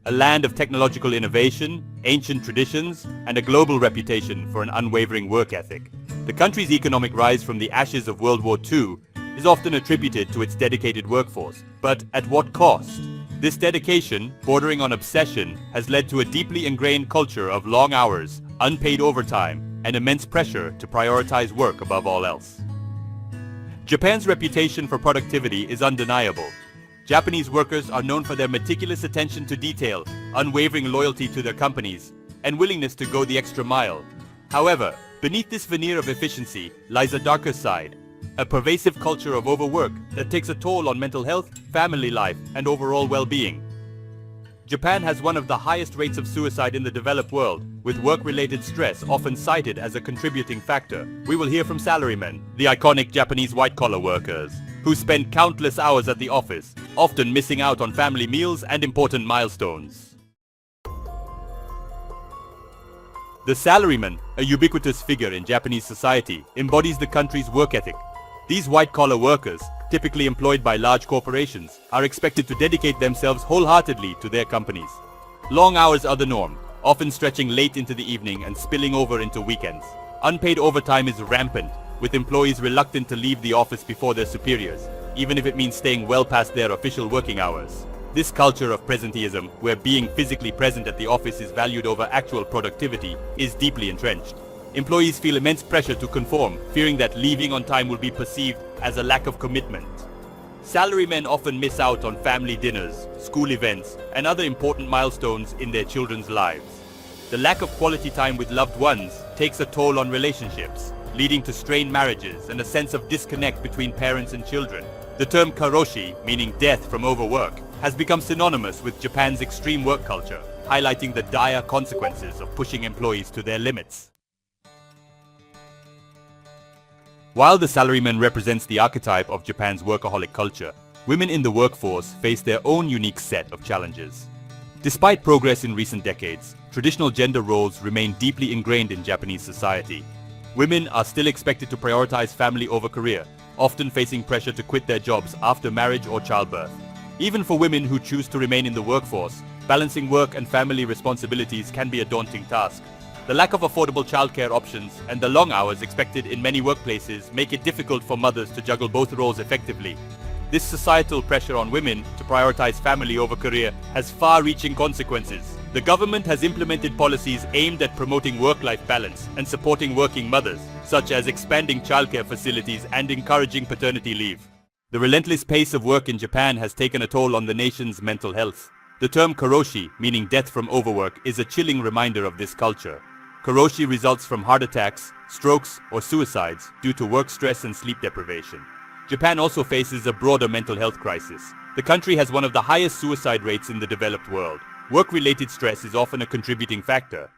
a land of technological innovation, ancient traditions, and a global reputation for an unwavering work ethic. The country's economic rise from the ashes of World War II is often attributed to its dedicated workforce. But at what cost? This dedication, bordering on obsession, has led to a deeply ingrained culture of long hours, unpaid overtime, and immense pressure to prioritize work above all else. Japan's reputation for productivity is undeniable. Japanese workers are known for their meticulous attention to detail, unwavering loyalty to their companies, and willingness to go the extra mile. However, beneath this veneer of efficiency lies a darker side, a pervasive culture of overwork that takes a toll on mental health, family life, and overall well-being. Japan has one of the highest rates of suicide in the developed world, with work-related stress often cited as a contributing factor. We will hear from salarymen, the iconic Japanese white-collar workers, who spend countless hours at the office, often missing out on family meals and important milestones. The salaryman, a ubiquitous figure in Japanese society, embodies the country's work ethic. These white-collar workers, typically employed by large corporations, are expected to dedicate themselves wholeheartedly to their companies. Long hours are the norm, often stretching late into the evening and spilling over into weekends. Unpaid overtime is rampant, with employees reluctant to leave the office before their superiors, even if it means staying well past their official working hours. This culture of presenteeism, where being physically present at the office is valued over actual productivity, is deeply entrenched. Employees feel immense pressure to conform, fearing that leaving on time will be perceived as a lack of commitment. Salarymen often miss out on family dinners, school events, and other important milestones in their children's lives. The lack of quality time with loved ones takes a toll on relationships, leading to strained marriages and a sense of disconnect between parents and children. The term Karoshi, meaning death from overwork, has become synonymous with Japan's extreme work culture, highlighting the dire consequences of pushing employees to their limits. While the salaryman represents the archetype of Japan's workaholic culture, women in the workforce face their own unique set of challenges. Despite progress in recent decades, traditional gender roles remain deeply ingrained in Japanese society. Women are still expected to prioritize family over career, often facing pressure to quit their jobs after marriage or childbirth. Even for women who choose to remain in the workforce, balancing work and family responsibilities can be a daunting task. The lack of affordable childcare options and the long hours expected in many workplaces make it difficult for mothers to juggle both roles effectively. This societal pressure on women to prioritize family over career has far-reaching consequences. The government has implemented policies aimed at promoting work-life balance and supporting working mothers, such as expanding childcare facilities and encouraging paternity leave. The relentless pace of work in Japan has taken a toll on the nation's mental health. The term Karoshi, meaning death from overwork, is a chilling reminder of this culture. Karoshi results from heart attacks, strokes, or suicides due to work stress and sleep deprivation. Japan also faces a broader mental health crisis. The country has one of the highest suicide rates in the developed world. Work-related stress is often a contributing factor.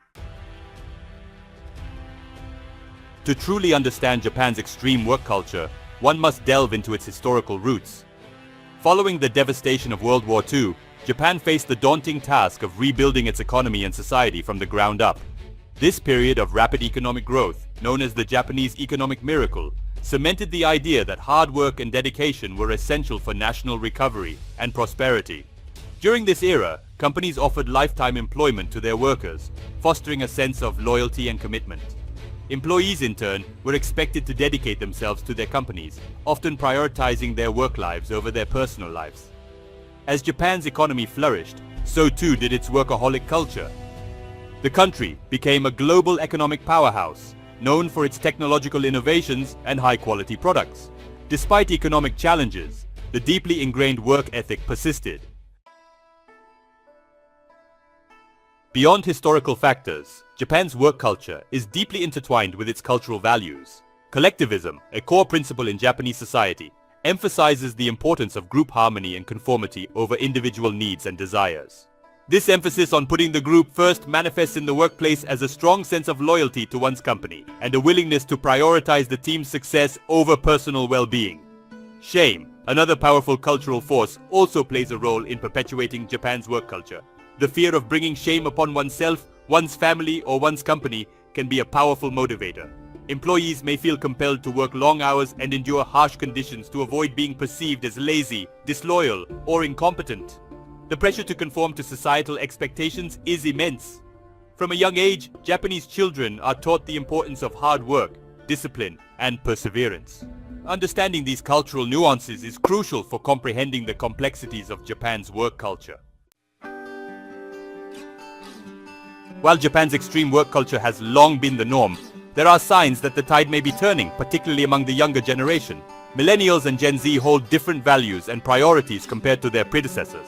To truly understand Japan's extreme work culture, one must delve into its historical roots. Following the devastation of World War II, Japan faced the daunting task of rebuilding its economy and society from the ground up. This period of rapid economic growth, known as the Japanese economic miracle, cemented the idea that hard work and dedication were essential for national recovery and prosperity. During this era, companies offered lifetime employment to their workers, fostering a sense of loyalty and commitment. Employees, in turn, were expected to dedicate themselves to their companies, often prioritizing their work lives over their personal lives. As Japan's economy flourished, so too did its workaholic culture. The country became a global economic powerhouse, known for its technological innovations and high-quality products. Despite economic challenges, the deeply ingrained work ethic persisted. Beyond historical factors, Japan's work culture is deeply intertwined with its cultural values. Collectivism, a core principle in Japanese society, emphasizes the importance of group harmony and conformity over individual needs and desires. This emphasis on putting the group first manifests in the workplace as a strong sense of loyalty to one's company and a willingness to prioritize the team's success over personal well-being. Shame, another powerful cultural force, also plays a role in perpetuating Japan's work culture. The fear of bringing shame upon oneself, one's family, or one's company can be a powerful motivator. Employees may feel compelled to work long hours and endure harsh conditions to avoid being perceived as lazy, disloyal, or incompetent. The pressure to conform to societal expectations is immense. From a young age, Japanese children are taught the importance of hard work, discipline, and perseverance. Understanding these cultural nuances is crucial for comprehending the complexities of Japan's work culture. While Japan's extreme work culture has long been the norm, there are signs that the tide may be turning, particularly among the younger generation. Millennials and Gen Z hold different values and priorities compared to their predecessors.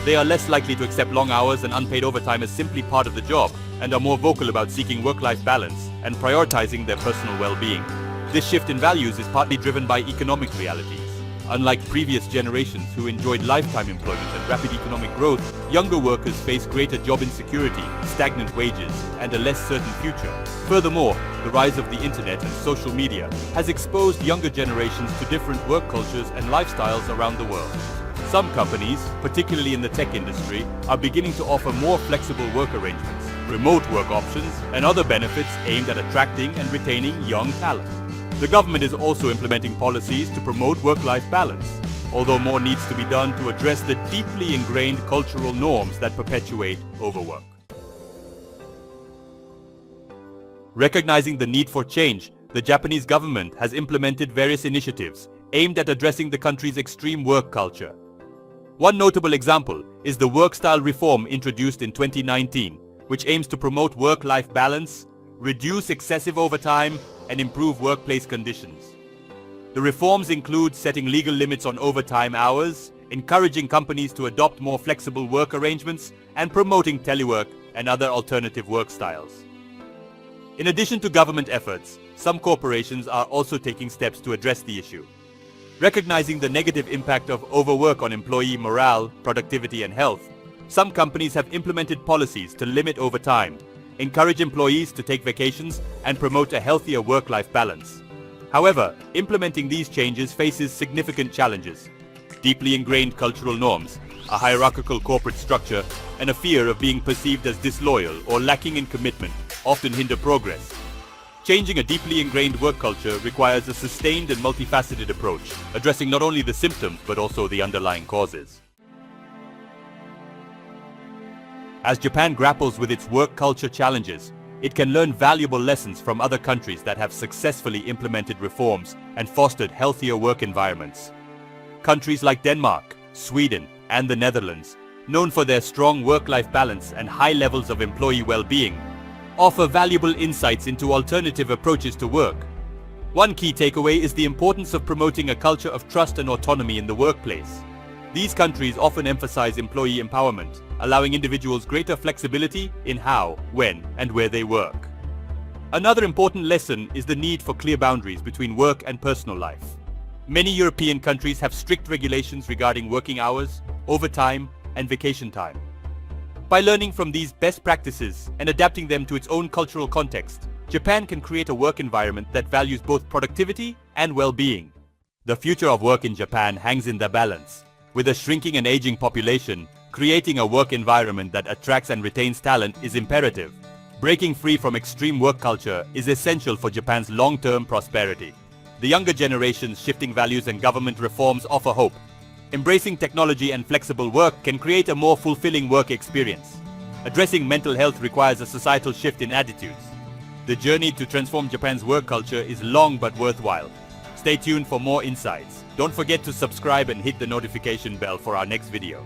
They are less likely to accept long hours and unpaid overtime as simply part of the job, and are more vocal about seeking work-life balance and prioritizing their personal well-being. This shift in values is partly driven by economic realities. Unlike previous generations who enjoyed lifetime employment and rapid economic growth, younger workers face greater job insecurity, stagnant wages, and a less certain future. Furthermore, the rise of the internet and social media has exposed younger generations to different work cultures and lifestyles around the world. Some companies, particularly in the tech industry, are beginning to offer more flexible work arrangements, remote work options, and other benefits aimed at attracting and retaining young talent. The government is also implementing policies to promote work-life balance, although more needs to be done to address the deeply ingrained cultural norms that perpetuate overwork. Recognizing the need for change, the Japanese government has implemented various initiatives aimed at addressing the country's extreme work culture. One notable example is the work style reform introduced in 2019, which aims to promote work-life balance, reduce excessive overtime, and improve workplace conditions. The reforms include setting legal limits on overtime hours, encouraging companies to adopt more flexible work arrangements, and promoting telework and other alternative work styles. In addition to government efforts, some corporations are also taking steps to address the issue. Recognizing the negative impact of overwork on employee morale, productivity, and health, some companies have implemented policies to limit overtime, encourage employees to take vacations, and promote a healthier work-life balance. However, implementing these changes faces significant challenges. Deeply ingrained cultural norms, a hierarchical corporate structure, and a fear of being perceived as disloyal or lacking in commitment often hinder progress. Changing a deeply ingrained work culture requires a sustained and multifaceted approach, addressing not only the symptoms but also the underlying causes. As Japan grapples with its work culture challenges, it can learn valuable lessons from other countries that have successfully implemented reforms and fostered healthier work environments. Countries like Denmark, Sweden, and the Netherlands, known for their strong work-life balance and high levels of employee well-being, offer valuable insights into alternative approaches to work. One key takeaway is the importance of promoting a culture of trust and autonomy in the workplace. These countries often emphasize employee empowerment, allowing individuals greater flexibility in how, when, and where they work. Another important lesson is the need for clear boundaries between work and personal life. Many European countries have strict regulations regarding working hours, overtime, and vacation time. By learning from these best practices and adapting them to its own cultural context, Japan can create a work environment that values both productivity and well-being. The future of work in Japan hangs in the balance. With a shrinking and aging population, creating a work environment that attracts and retains talent is imperative. Breaking free from extreme work culture is essential for Japan's long-term prosperity. The younger generation's shifting values and government reforms offer hope. Embracing technology and flexible work can create a more fulfilling work experience. Addressing mental health requires a societal shift in attitudes. The journey to transform Japan's work culture is long but worthwhile. Stay tuned for more insights. Don't forget to subscribe and hit the notification bell for our next video.